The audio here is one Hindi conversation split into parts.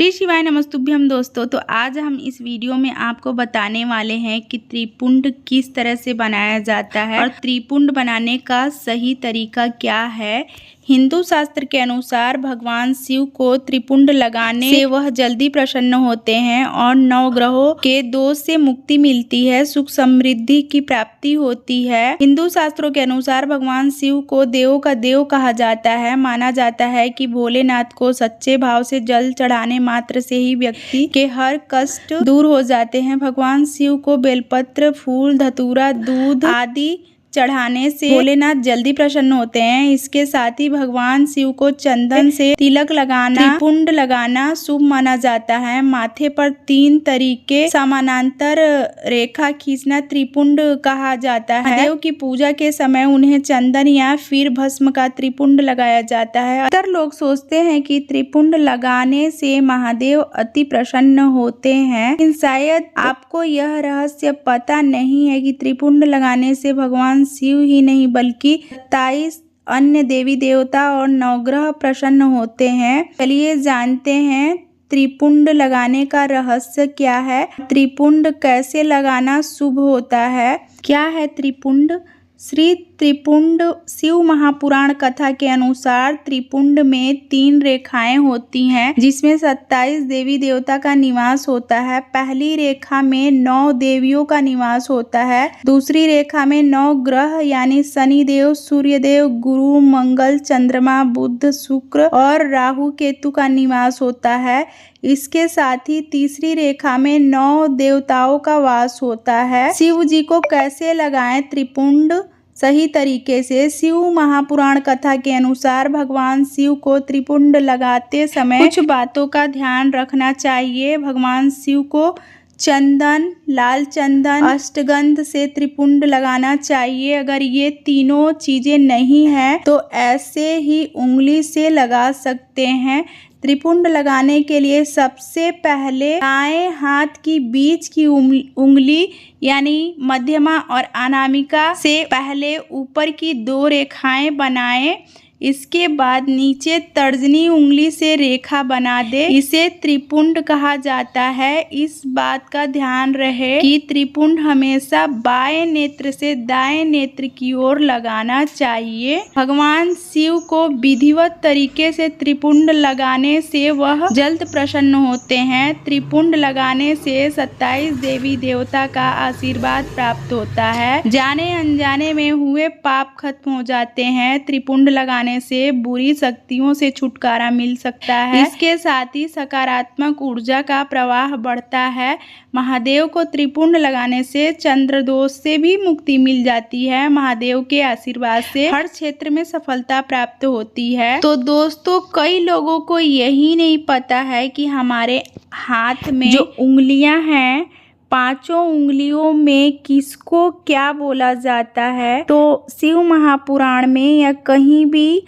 श्री शिवाय नमस्तुभ्यम दोस्तों। तो आज हम इस वीडियो में आपको बताने वाले हैं कि त्रिपुंड किस तरह से बनाया जाता है और त्रिपुंड बनाने का सही तरीका क्या है। हिंदू शास्त्र के अनुसार भगवान शिव को त्रिपुंड लगाने से वह जल्दी प्रसन्न होते हैं और नवग्रहों के दोष से मुक्ति मिलती है, सुख समृद्धि की प्राप्ति होती है। हिंदू शास्त्रों के अनुसार भगवान शिव को देवों का देव कहा जाता है। माना जाता है कि भोलेनाथ को सच्चे भाव से जल चढ़ाने मात्र से ही व्यक्ति के हर कष्ट दूर हो जाते हैं। भगवान शिव को बेलपत्र, फूल, धतूरा, दूध आदि चढ़ाने से भोलेनाथ जल्दी प्रसन्न होते हैं। इसके साथ ही भगवान शिव को चंदन से तिलक लगाना, त्रिपुंड लगाना शुभ माना जाता है। माथे पर 3 तरीके समानांतर रेखा खींचना त्रिपुंड कहा जाता है। महादेव की पूजा के समय उन्हें चंदन या फिर भस्म का त्रिपुंड लगाया जाता है। अक्सर लोग सोचते हैं कि त्रिपुंड लगाने से महादेव अति प्रसन्न होते हैं, लेकिन शायद आपको यह रहस्य पता नहीं है कि त्रिपुंड लगाने से भगवान शिव ही नहीं बल्कि 27 अन्य देवी देवता और नवग्रह प्रसन्न होते हैं। चलिए जानते हैं त्रिपुंड लगाने का रहस्य क्या है, त्रिपुंड कैसे लगाना शुभ होता है। क्या है त्रिपुंड? श्री त्रिपुंड शिव महापुराण कथा के अनुसार त्रिपुंड में 3 रेखाएं होती हैं, जिसमें 27 देवी देवता का निवास होता है। पहली रेखा में 9 देवियों का निवास होता है। दूसरी रेखा में 9 ग्रह यानी शनिदेव, सूर्यदेव, गुरु, मंगल, चंद्रमा, बुध, शुक्र और राहु केतु का निवास होता है। इसके साथ ही तीसरी रेखा में 9 देवताओं का वास होता है। शिव जी को कैसे लगाएं त्रिपुंड सही तरीके से? शिव महापुराण कथा के अनुसार भगवान शिव को त्रिपुंड लगाते समय कुछ बातों का ध्यान रखना चाहिए। भगवान शिव को चंदन, लाल चंदन, अष्टगंध से त्रिपुंड लगाना चाहिए। अगर ये तीनों चीजें नहीं है तो ऐसे ही उंगली से लगा सकते हैं। त्रिपुंड लगाने के लिए सबसे पहले दाएं हाथ की बीच की उंगली यानी मध्यमा और अनामिका से पहले ऊपर की 2 रेखाएं बनाएं। इसके बाद नीचे तर्जनी उंगली से रेखा बना दे। इसे त्रिपुंड कहा जाता है। इस बात का ध्यान रहे कि त्रिपुंड हमेशा बाएं नेत्र से दाएं नेत्र की ओर लगाना चाहिए। भगवान शिव को विधिवत तरीके से त्रिपुंड लगाने से वह जल्द प्रसन्न होते हैं। त्रिपुंड लगाने से 27 देवी देवता का आशीर्वाद प्राप्त होता है। जाने अनजाने में हुए पाप खत्म हो जाते हैं। त्रिपुंड लगाने से बुरी शक्तियों से छुटकारा मिल सकता है। इसके साथ ही सकारात्मक ऊर्जा का प्रवाह बढ़ता है। महादेव को त्रिपुंड लगाने से चंद्र दोष से भी मुक्ति मिल जाती है। महादेव के आशीर्वाद से हर क्षेत्र में सफलता प्राप्त होती है। तो दोस्तों, कई लोगों को यही नहीं पता है कि हमारे हाथ में जो उंगलियां हैं, 5 उंगलियों में किसको क्या बोला जाता है। तो शिव महापुराण में या कहीं भी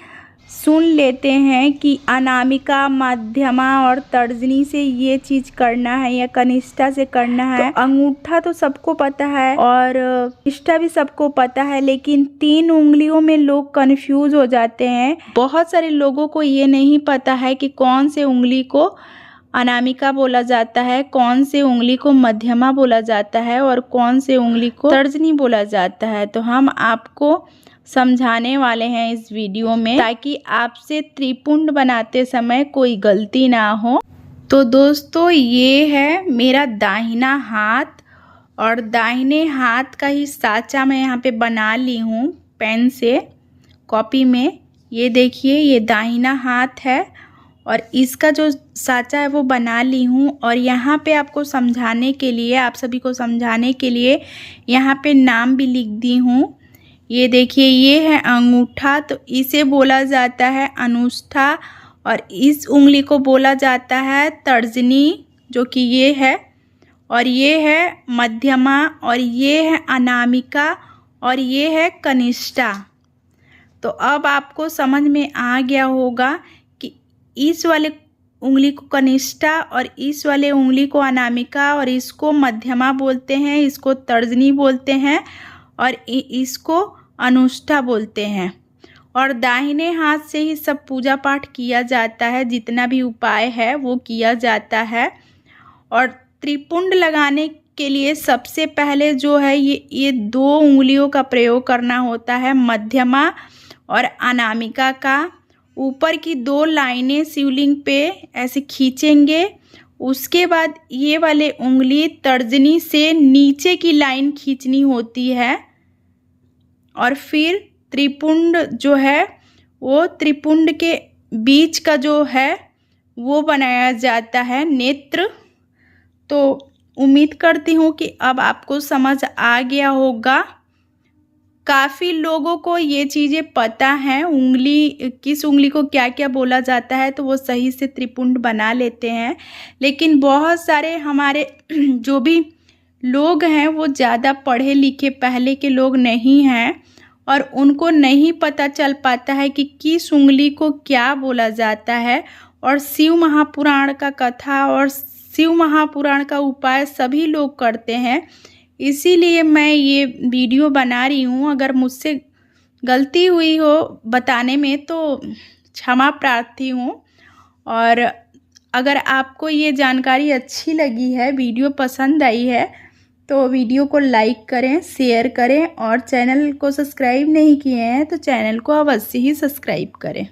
सुन लेते हैं कि अनामिका, मध्यमा और तर्जनी से ये चीज करना है या कनिष्ठा से करना है। तो अंगूठा तो सबको पता है और कनिष्ठा भी सबको पता है, लेकिन 3 उंगलियों में लोग कंफ्यूज हो जाते हैं। बहुत सारे लोगों को ये नहीं पता है कि कौन से उंगली को अनामिका बोला जाता है, कौन से उंगली को मध्यमा बोला जाता है और कौन से उंगली को तर्जनी बोला जाता है। तो हम आपको समझाने वाले हैं इस वीडियो में, ताकि आपसे त्रिपुंड बनाते समय कोई गलती ना हो। तो दोस्तों, ये है मेरा दाहिना हाथ और दाहिने हाथ का ही साँचा मैं यहाँ पे बना ली हूँ पेन से, कॉपी में। ये देखिए, ये दाहिना हाथ है और इसका जो साँचा है वो बना ली हूँ। और यहाँ पे आपको समझाने के लिए, आप सभी को समझाने के लिए यहाँ पे नाम भी लिख दी हूँ। ये देखिए, ये है अंगूठा, तो इसे बोला जाता है अनुष्ठा और इस उंगली को बोला जाता है तर्जनी, जो कि ये है, और ये है मध्यमा और ये है अनामिका और ये है कनिष्ठा। तो अब आपको समझ में आ गया होगा कि इस वाले उंगली को कनिष्ठा और इस वाले उंगली को अनामिका और इसको मध्यमा बोलते हैं, इसको तर्जनी बोलते हैं और इसको अनुष्ठा बोलते हैं। और दाहिने हाथ से ही सब पूजा पाठ किया जाता है, जितना भी उपाय है वो किया जाता है। और त्रिपुंड लगाने के लिए सबसे पहले जो है ये 2 उंगलियों का प्रयोग करना होता है, मध्यमा और अनामिका का। ऊपर की 2 लाइनें शिवलिंग पे ऐसे खींचेंगे। उसके बाद ये वाले उंगली तर्जनी से नीचे की लाइन खींचनी होती है और फिर त्रिपुंड जो है वो त्रिपुंड के बीच का जो है वो बनाया जाता है, नेत्र। तो उम्मीद करती हूँ कि अब आपको समझ आ गया होगा। काफ़ी लोगों को ये चीज़ें पता हैं, किस उंगली को क्या क्या बोला जाता है, तो वो सही से त्रिपुंड बना लेते हैं। लेकिन बहुत सारे हमारे जो भी लोग हैं वो ज़्यादा पढ़े लिखे पहले के लोग नहीं हैं और उनको नहीं पता चल पाता है कि किस उंगली को क्या बोला जाता है। और शिव महापुराण का कथा और शिव महापुराण का उपाय सभी लोग करते हैं, इसीलिए मैं ये वीडियो बना रही हूँ। अगर मुझसे गलती हुई हो बताने में तो क्षमा प्रार्थी हूँ। और अगर आपको ये जानकारी अच्छी लगी है, वीडियो पसंद आई है, तो वीडियो को लाइक करें, शेयर करें और चैनल को सब्सक्राइब नहीं किए हैं तो चैनल को अवश्य ही सब्सक्राइब करें।